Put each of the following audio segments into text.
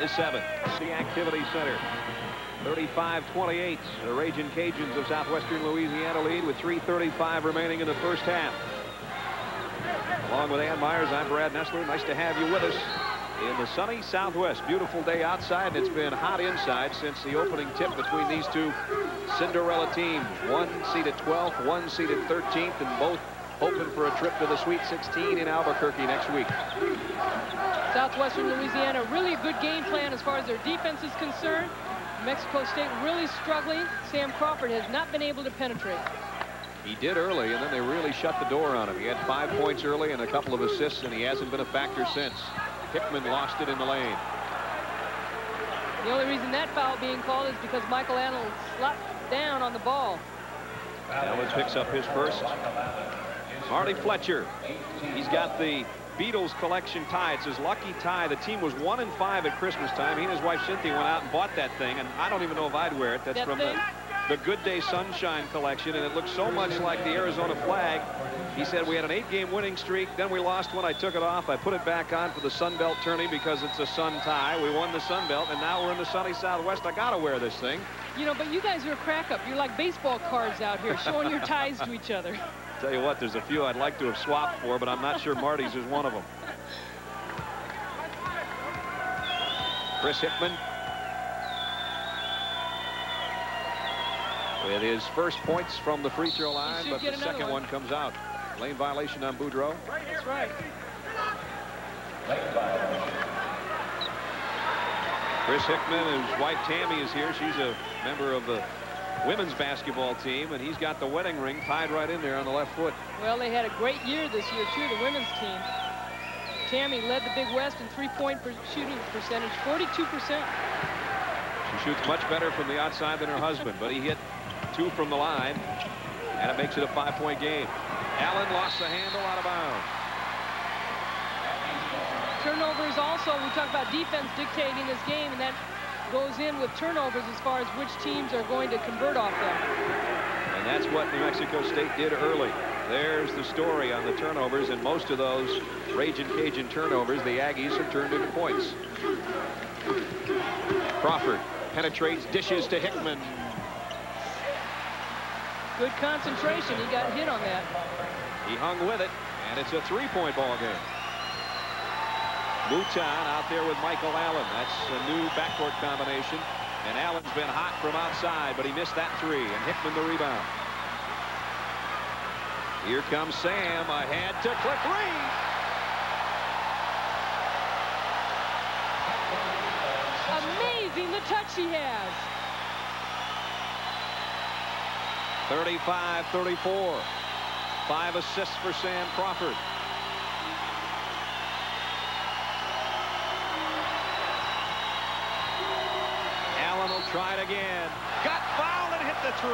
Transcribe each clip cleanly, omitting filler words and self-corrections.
8-7. The Activity Center. 35-28. The Ragin' Cajuns of Southwestern Louisiana lead with 3:35 remaining in the first half. Along with Ann Myers, I'm Brad Nessler. Nice to have you with us in the sunny Southwest. Beautiful day outside, and it's been hot inside since the opening tip between these two Cinderella teams. One seeded 12th, one seeded 13th, and both hoping for a trip to the Sweet 16 in Albuquerque next week. Southwestern Louisiana, really a good game plan as far as their defense is concerned. Mexico State really struggling. Sam Crawford has not been able to penetrate. He did early, and then they really shut the door on him. He had 5 points early and a couple of assists, and he hasn't been a factor since. Hickman lost it in the lane. The only reason that foul being called is because Michael Allen slapped down on the ball. Allen picks up his first. Marty Fletcher. He's got the Beatles collection tie. It's his lucky tie. The team was 1-5 at Christmas time. He and his wife Cynthia went out and bought that thing, and I don't even know if I'd wear it. That's from the Good Day Sunshine collection, and it looks so much like the Arizona flag. He said we had an 8-game winning streak, then we lost one. I took it off. I put it back on for the Sun Belt tourney because it's a sun tie. We won the Sun Belt, and now we're in the sunny Southwest. I gotta wear this thing. You know, but you guys are a crack up. You're like baseball cards out here showing your ties to each other. Tell you what, there's a few I'd like to have swapped for, but I'm not sure Marty's is one of them. Chris Hickman with his first points from the free throw line, but the second one comes out. Lane violation on Boudreau. That's right. Chris Hickman, his wife Tammy is here. She's a member of the women's basketball team, and he's got the wedding ring tied right in there on the left foot. Well, they had a great year this year, too, the women's team. Tammy led the Big West in three-point shooting percentage, 42%. She shoots much better from the outside than her husband, but he hit 2 from the line, and it makes it a 5-point game. Allen lost the handle out of bounds. Turnovers also, we talk about defense dictating this game, and that goes in with turnovers as far as which teams are going to convert off them. And that's what New Mexico State did early. There's the story on the turnovers, and most of those Ragin' Cajun turnovers, the Aggies have turned into points. Crawford penetrates, dishes to Hickman. Good concentration. He got hit on that. He hung with it, and it's a 3-point ball game. Mouton out there with Michael Allen. That's a new backcourt combination. And Allen's been hot from outside, but he missed that 3, and Hickman the rebound. Here comes Sam ahead to Cliff Reed. Amazing the touch he has. 35-34. 5 assists for Sam Crawford. Allen will try it again. Got fouled and hit the 3.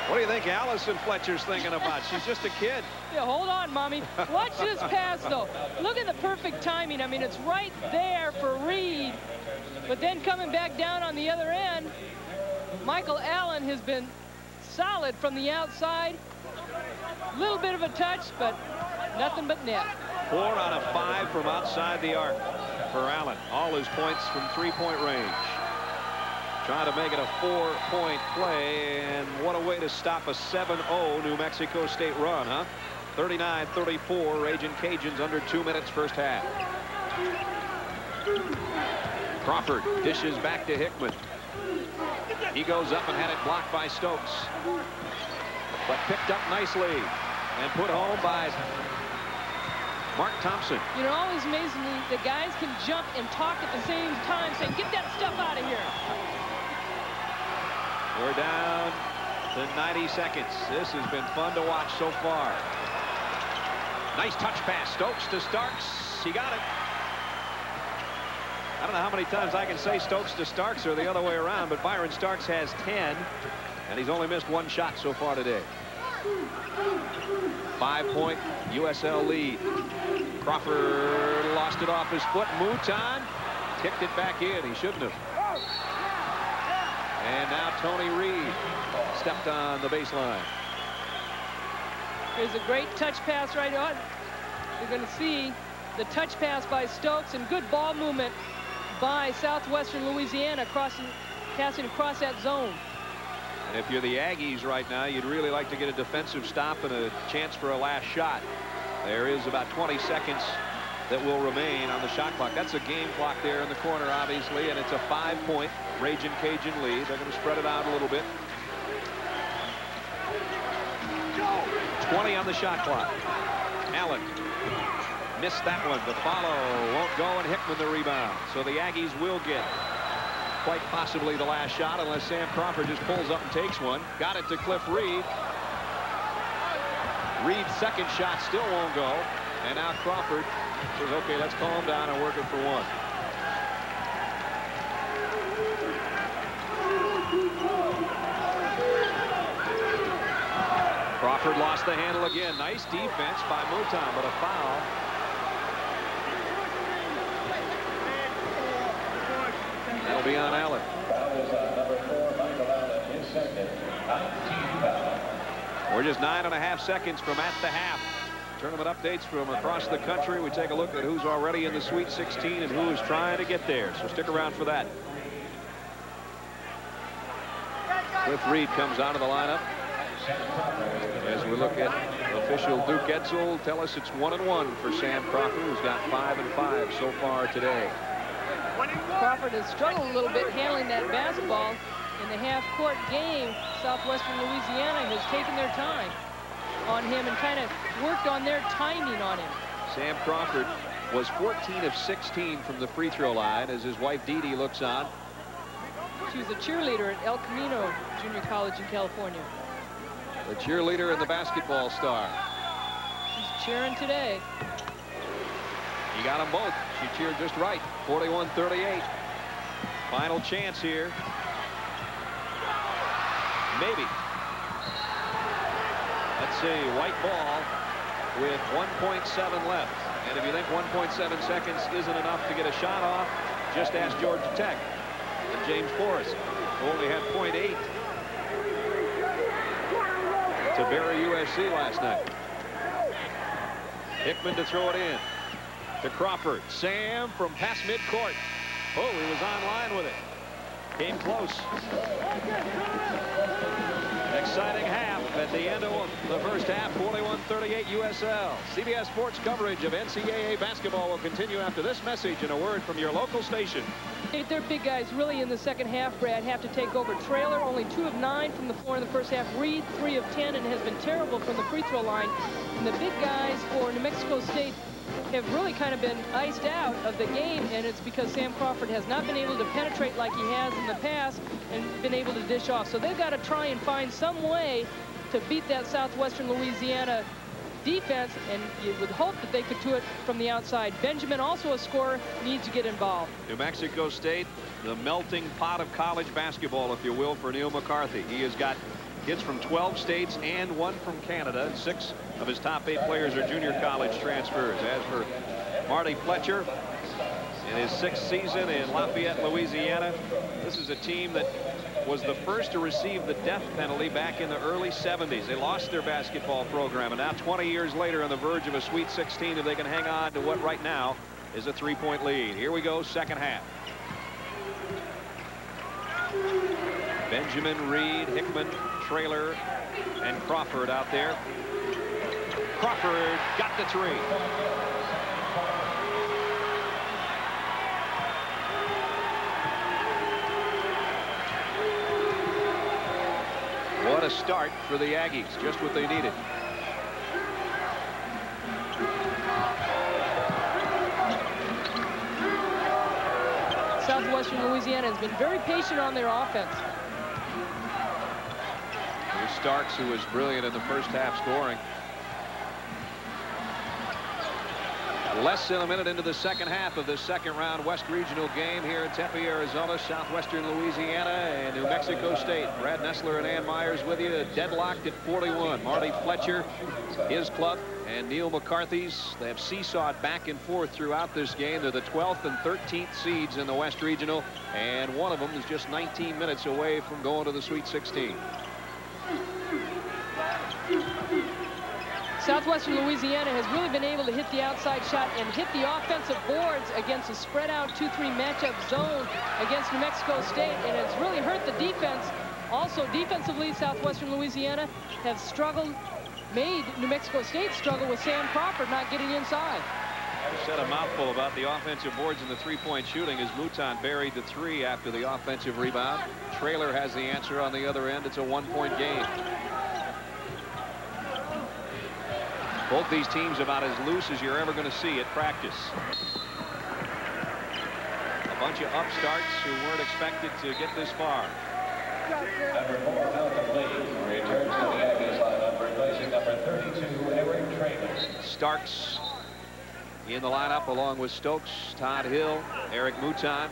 What do you think Allison Fletcher's thinking about? She's just a kid. Yeah, hold on, Mommy. Watch this pass, though. Look at the perfect timing. I mean, it's right there for Reed. But then coming back down on the other end, Michael Allen has been solid from the outside. A little bit of a touch, but nothing but net. 4 out of 5 from outside the arc for Allen. All his points from 3-point range. Trying to make it a 4-point play, and what a way to stop a 7-0 New Mexico State run, huh? 39-34, Ragin' Cajuns under 2 minutes first half. Crawford dishes back to Hickman. He goes up and had it blocked by Stokes, but picked up nicely and put home by Mark Thompson. You know, always amazing me, the guys can jump and talk at the same time, saying, get that stuff out of here. We're down to 90 seconds. This has been fun to watch so far. Nice touch pass. Stokes to Starks. He got it. I don't know how many times I can say Stokes to Starks or the other way around, but Byron Starks has 10, and he's only missed 1 shot so far today. 5-point USL lead. Crawford lost it off his foot. Mouton kicked it back in. He shouldn't have. And now Tony Reed stepped on the baseline. Here's a great touch pass right on. You're going to see the touch pass by Stokes and good ball movement by Southwestern Louisiana, passing across that zone. And if you're the Aggies right now, you'd really like to get a defensive stop and a chance for a last shot. There is about 20 seconds that will remain on the shot clock. That's a game clock there in the corner, obviously, and it's a 5-point Ragin' Cajun lead. They're going to spread it out a little bit. 20 on the shot clock. Allen missed that one. The follow won't go, and Hickman the rebound. So the Aggies will get quite possibly the last shot unless Sam Crawford just pulls up and takes one. Got it to Cliff Reed. Reed's second shot still won't go. And now Crawford says, okay, let's calm down and work it for one. Crawford lost the handle again. Nice defense by Mouton, but a foul. That'll be on Allen. We're just 9.5 seconds from at the half. Tournament updates from across the country. We take a look at who's already in the Sweet 16 and who is trying to get there. So stick around for that. Cliff Reed comes out of the lineup. As we look at official Duke Edsel, tell us it's 1-1 for Sam Crawford, who's got 5-5 so far today. Crawford has struggled a little bit handling that basketball in the half-court game. Southwestern Louisiana has taken their time on him and kind of worked on their timing on him. Sam Crawford was 14 of 16 from the free throw line as his wife Dee Dee looks on. She was a cheerleader at El Camino Junior College in California. The cheerleader and the basketball star. She's cheering today. He got them both. She cheered just right. 41-38. Final chance here. Maybe. Let's see. White ball with 1.7 left. And if you think 1.7 seconds isn't enough to get a shot off, just ask Georgia Tech and James Forrest, who only had 0.8 to bury USC last night. Hickman to throw it in to Crawford. Sam from past midcourt. Oh, he was on line with it. Came close. Exciting half at the end of the first half. 41-38 USL. CBS Sports coverage of NCAA basketball will continue after this message and a word from your local station. Their big guys really in the second half, Brad, have to take over. Traylor only 2 of 9 from the floor in the first half. Reed 3 of 10 and has been terrible from the free throw line. And the big guys for New Mexico State have really kind of been iced out of the game, and it's because Sam Crawford has not been able to penetrate like he has in the past and been able to dish off. So they've got to try and find some way to beat that Southwestern Louisiana defense, and you would hope that they could do it from the outside. Benjamin, also a scorer, needs to get involved. New Mexico State, the melting pot of college basketball, if you will, for Neil McCarthy. He has got kids from 12 states and 1 from Canada. 6 of his top 8 players are junior college transfers. As for Marty Fletcher, in his 6th season in Lafayette, Louisiana, this is a team that was the first to receive the death penalty back in the early 70s. They lost their basketball program, and now 20 years later on the verge of a Sweet 16, if they can hang on to what right now is a 3-point lead. Here we go, second half. Benjamin, Reed, Hickman, Traylor, and Crawford out there. Crawford got the 3. What a start for the Aggies, just what they needed. Southwestern Louisiana has been very patient on their offense. Here's Starks, who was brilliant in the first half scoring. Less than a minute into the second half of this second round West Regional game here in Tempe, Arizona. Southwestern Louisiana and New Mexico State. Brad Nessler and Ann Myers with you, deadlocked at 41. Marty Fletcher, his club, and Neil McCarthy's. They have seesawed back and forth throughout this game. They're the 12th and 13th seeds in the West Regional, and one of them is just 19 minutes away from going to the Sweet 16. Southwestern Louisiana has really been able to hit the outside shot and hit the offensive boards against a spread out 2-3 matchup zone against New Mexico State, and it's really hurt the defense. Also defensively, Southwestern Louisiana have struggled, made New Mexico State struggle with Sam Crawford not getting inside. Said a mouthful about the offensive boards and the three-point shooting as Mouton buried the three after the offensive rebound. Traylor has the answer on the other end. It's a one-point game. Both these teams about as loose as you're ever going to see at practice. A bunch of upstarts who weren't expected to get this far. Number 4, Malcolm Lee, returns to the Aggies lineup, replacing number 32, Eric Traylor. Starks in the lineup along with Stokes, Todd Hill, Eric Mouton,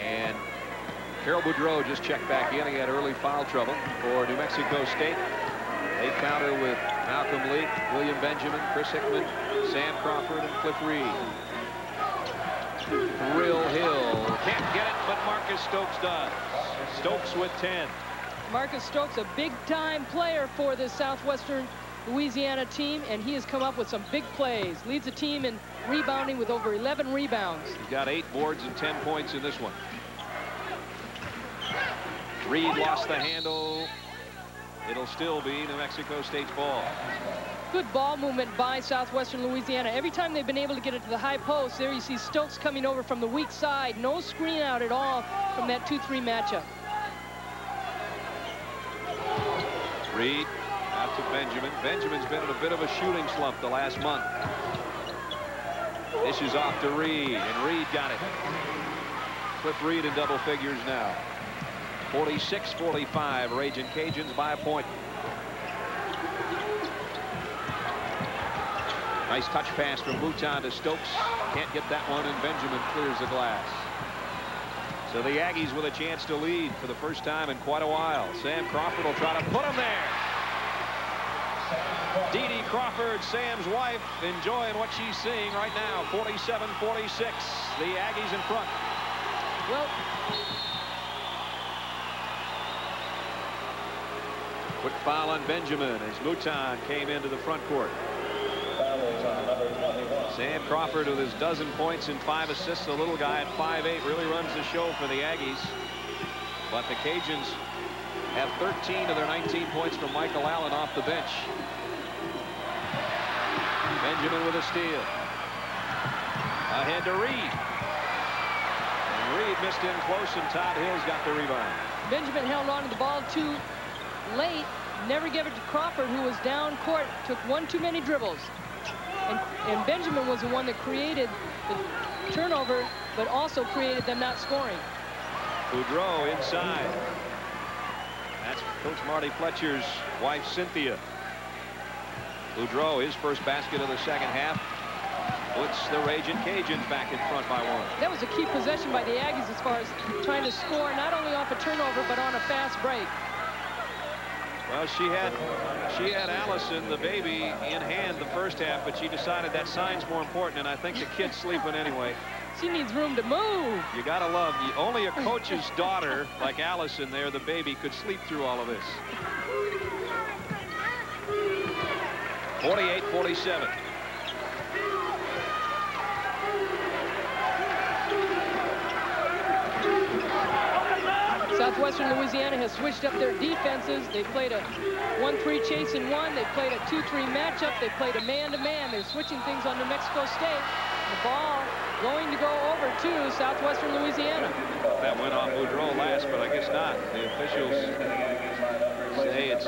and Carol Boudreau just checked back in. He had early foul trouble for New Mexico State. They counter with Malcolm Lee, William Benjamin, Chris Hickman, Sam Crawford, and Cliff Reed. Thrill Hill can't get it, but Marcus Stokes does. Stokes with 10. Marcus Stokes, a big-time player for this Southwestern Louisiana team, and he has come up with some big plays. Leads the team in rebounding with over 11 rebounds. He's got 8 boards and 10 points in this one. Reed lost the handle. It'll still be New Mexico State's ball. Good ball movement by Southwestern Louisiana. Every time they've been able to get it to the high post, there you see Stokes coming over from the weak side. No screen out at all from that 2-3 matchup. Reed out to Benjamin. Benjamin's been in a bit of a shooting slump the last month. This is off to Reed, and Reed got it. Cliff Reed in double figures now. 46-45, Raging Cajuns by a point. Nice touch pass from Mouton to Stokes. Can't get that one, and Benjamin clears the glass. So the Aggies with a chance to lead for the first time in quite a while. Sam Crawford will try to put him there. Dee Dee Crawford, Sam's wife, enjoying what she's seeing right now. 47-46, the Aggies in front. Well, quick foul on Benjamin as Mouton came into the front court. Sam Crawford with his dozen points and 5 assists. The little guy at 5'8" really runs the show for the Aggies. But the Cajuns have 13 of their 19 points from Michael Allen off the bench. Benjamin with a steal. Ahead to Reed. And Reed missed in close, and Todd Hill's got the rebound. Benjamin held on to the ball too late. Never gave it to Crawford, who was down court. Took one too many dribbles. And Benjamin was the one that created the turnover, but also created them not scoring. Boudreau inside. That's Coach Marty Fletcher's wife, Cynthia. Boudreau, his first basket of the second half, puts the Raging Cajuns back in front by 1. That was a key possession by the Aggies as far as trying to score not only off a turnover, but on a fast break. Well, she had Allison, the baby, in hand the first half, but she decided that sign's more important, and I think the kid's sleeping anyway. She needs room to move. You gotta love, only a coach's daughter like Allison there, the baby, could sleep through all of this. 48-47. Southwestern Louisiana has switched up their defenses. They played a 1-3 chase and 1. They played a 2-3 matchup. They played a man-to-man. They're switching things on New Mexico State. The ball going to go over to Southwestern Louisiana. That went off Boudreau last, but I guess not. The officials say it's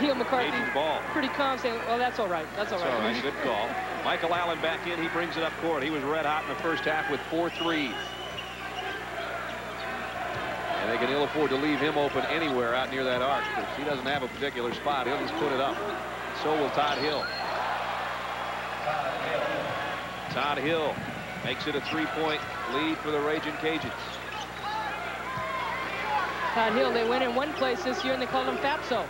Neil McCarthy, Cajuns' ball. pretty calm, saying, well, that's all right. That's all right. All right, good call. Michael Allen back in. He brings it up court. He was red hot in the first half with 4 threes. And they can ill afford to leave him open anywhere out near that arc, because he doesn't have a particular spot. He'll just put it up. So will Todd Hill. Todd Hill makes it a 3-point lead for the Raging Cajuns. Todd Hill, they went in one place this year and they called him Fatso.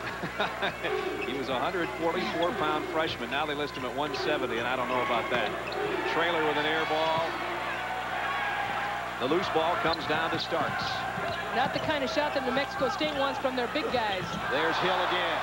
He was a 144-pound freshman. Now they list him at 170, and I don't know about that. Traylor with an air ball. The loose ball comes down to Starks. Not the kind of shot that New Mexico State wants from their big guys. There's Hill again.